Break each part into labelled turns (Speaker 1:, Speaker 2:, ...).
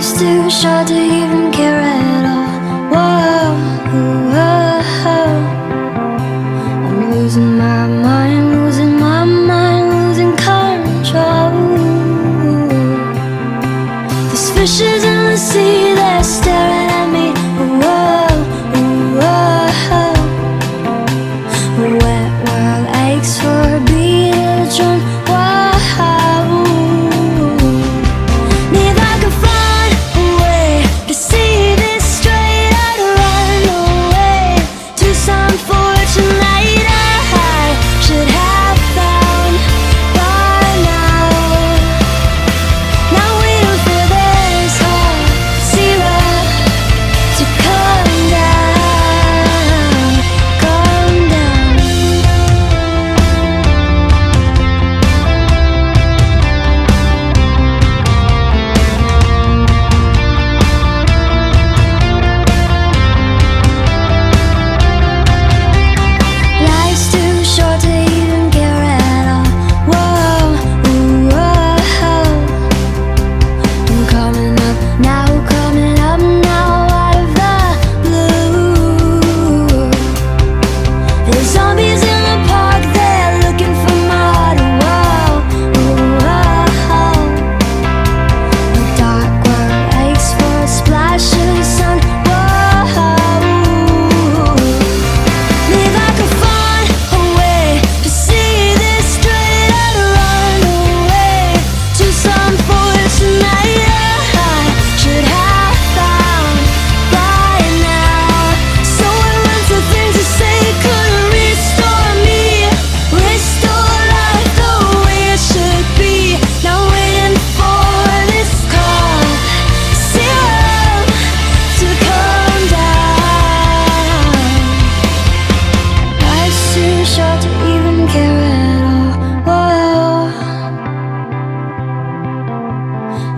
Speaker 1: Life's too short to even care at all. Whoa, whoa. I'm losing my mind, losing my mind, losing control. There's fishes in the sea, they're staring at me. Whoa, whoa. The wet world aches for a beat of a drum.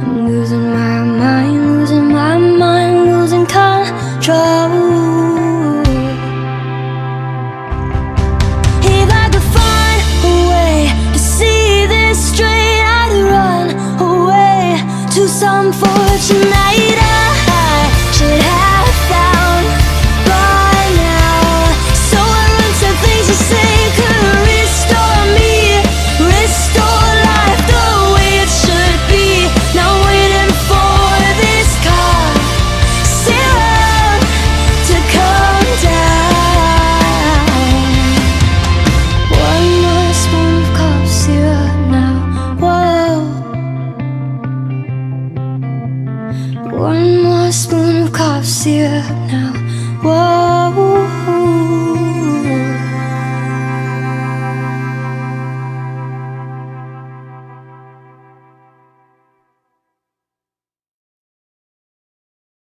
Speaker 1: I'm losing my mind, losing my mind, losing control. If I could find a way to see this straight, I'd run away to some fortune night I should have found by now. So I run to things you say could restore me, restore life the way it should be. Now waiting for this car syrup to come down. One more spoon of cough syrup now. Whoa. One more spoon of cough syrup now. Whoa.